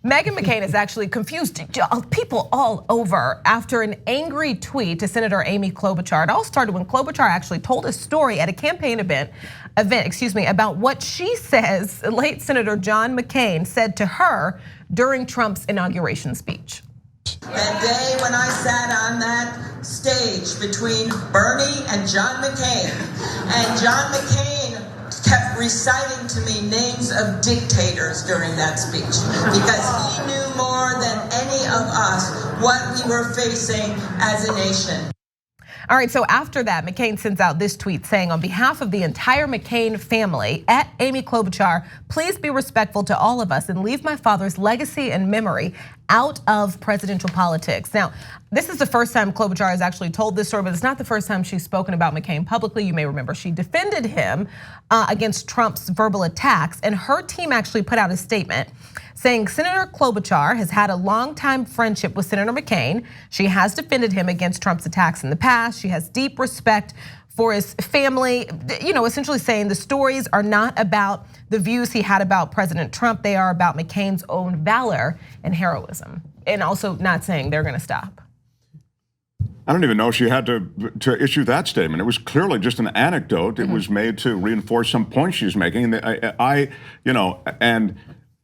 Meghan McCain is actually confused people all over after an angry tweet to Senator Amy Klobuchar. It all started when Klobuchar actually told a story at a campaign event, about what she says late Senator John McCain said to her during Trump's inauguration speech. That day when I sat on that stage between Bernie and John McCain, and John McCain kept reciting to me names of dictators during that speech because he knew more than any of us what we were facing as a nation. All right, so after that, McCain sends out this tweet saying, on behalf of the entire McCain family, at Amy Klobuchar, please be respectful to all of us and leave my father's legacy and memory out of presidential politics. Now, this is the first time Klobuchar has actually told this story, but it's not the first time she's spoken about McCain publicly. You may remember she defended him against Trump's verbal attacks, and her team actually put out a statement saying Senator Klobuchar has had a long-time friendship with Senator McCain. She has defended him against Trump's attacks in the past. She has deep respect for his family, essentially saying the stories are not about the views he had about President Trump. They are about McCain's own valor and heroism, and also not saying they're gonna stop. I don't even know she had to issue that statement. It was clearly just an anecdote. It was made to reinforce some point she's making. Meghan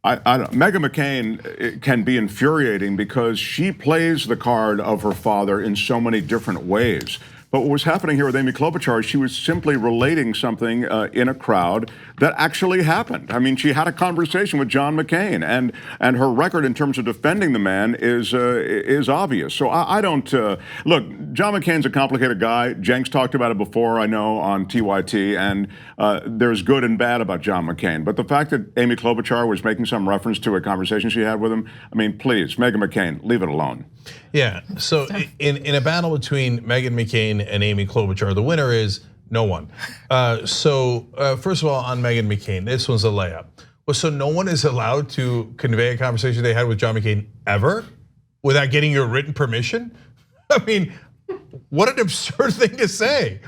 McCain can be infuriating because she plays the card of her father in so many different ways. But what was happening here with Amy Klobuchar, she was simply relating something in a crowd that actually happened. I mean, she had a conversation with John McCain, and her record in terms of defending the man is obvious. So I don't look. John McCain's a complicated guy. Jenks talked about it before, I know, on TYT, and there's good and bad about John McCain. But the fact that Amy Klobuchar was making some reference to a conversation she had with him, I mean, please, Meghan McCain, leave it alone. Yeah. So in a battle between Meghan McCain and Amy Klobuchar, the winner is no one. So first of all, on Meghan McCain, this one's a layup. Well, so no one is allowed to convey a conversation they had with John McCain ever without getting your written permission? I mean, what an absurd thing to say.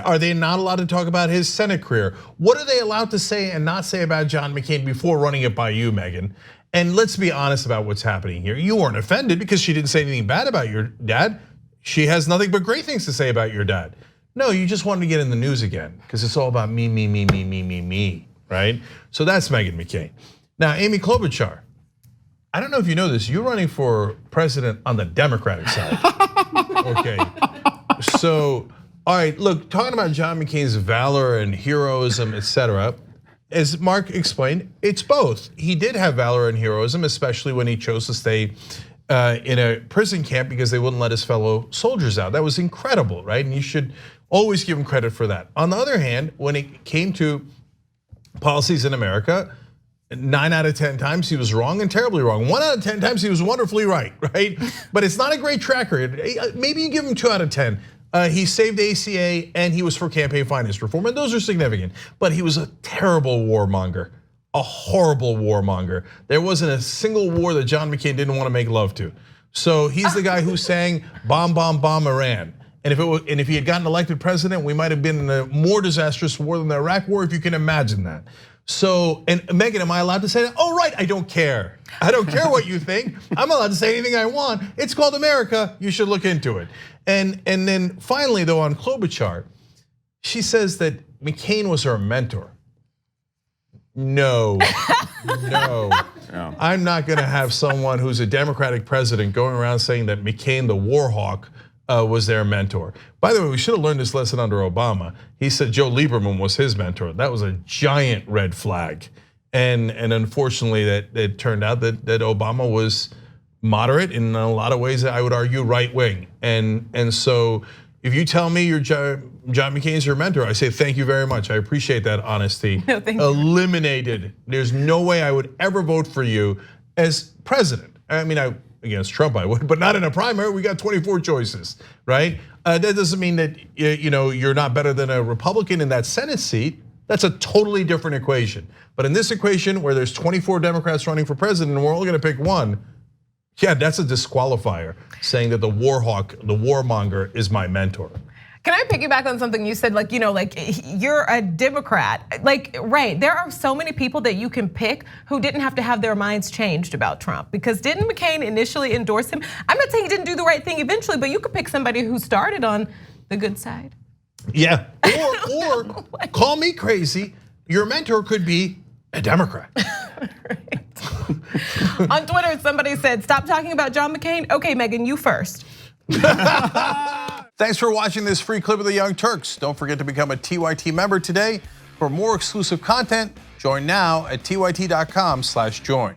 Are they not allowed to talk about his Senate career? What are they allowed to say and not say about John McCain before running it by you, Meghan? And let's be honest about what's happening here. You weren't offended because she didn't say anything bad about your dad. She has nothing but great things to say about your dad. No, you just wanted to get in the news again because it's all about me, right? So that's Meghan McCain. Now, Amy Klobuchar, I don't know if you know this, you're running for president on the Democratic side. Okay, so, all right, look, talking about John McCain's valor and heroism, etc. As Mark explained, it's both. He did have valor and heroism, especially when he chose to stay in a prison camp because they wouldn't let his fellow soldiers out. That was incredible, right? And you should always give him credit for that. On the other hand, when it came to policies in America, 9 out of 10 times he was wrong and terribly wrong. 1 out of 10 times he was wonderfully right? But it's not a great track record. Maybe you give him 2 out of 10. He saved ACA and he was for campaign finance reform, and those are significant. But he was a terrible warmonger, a horrible warmonger. There wasn't a single war that John McCain didn't want to make love to. So he's the guy who sang "Bomb, Bomb, Bomb Iran." And if he had gotten elected president, we might have been in a more disastrous war than the Iraq War, if you can imagine that. So, and Meghan, am I allowed to say that? Oh, right, I don't care. I don't care what you think. I'm allowed to say anything I want. It's called America, you should look into it. And then finally, though, on Klobuchar, she says that McCain was her mentor. No, no. Yeah. I'm not gonna have someone who's a Democratic president going around saying that McCain, the war hawk, was their mentor. By the way, we should have learned this lesson under Obama. He said Joe Lieberman was his mentor. That was a giant red flag. And unfortunately, that it turned out that Obama was moderate in a lot of ways. I would argue right wing. And so if you tell me John McCain's your mentor, I say thank you very much. I appreciate that honesty. No, thank you. Eliminated. There's no way I would ever vote for you as president. I mean, against Trump I would, but not in a primary. We got 24 choices, right? That doesn't mean that you're not better than a Republican in that Senate seat. That's a totally different equation. But in this equation where there's 24 Democrats running for president and we're only gonna pick one, yeah, that's a disqualifier, saying that the war hawk, the warmonger is my mentor. Can I piggyback on something you said? Like, you're a Democrat. Like, right, there are so many people that you can pick who didn't have to have their minds changed about Trump. Because didn't McCain initially endorse him? I'm not saying he didn't do the right thing eventually, but you could pick somebody who started on the good side. Yeah, or call me crazy. Your mentor could be a Democrat. On Twitter, somebody said, stop talking about John McCain. Okay, Megan, you first. Thanks for watching this free clip of the Young Turks. Don't forget to become a TYT member today. For more exclusive content, join now at tyt.com/join.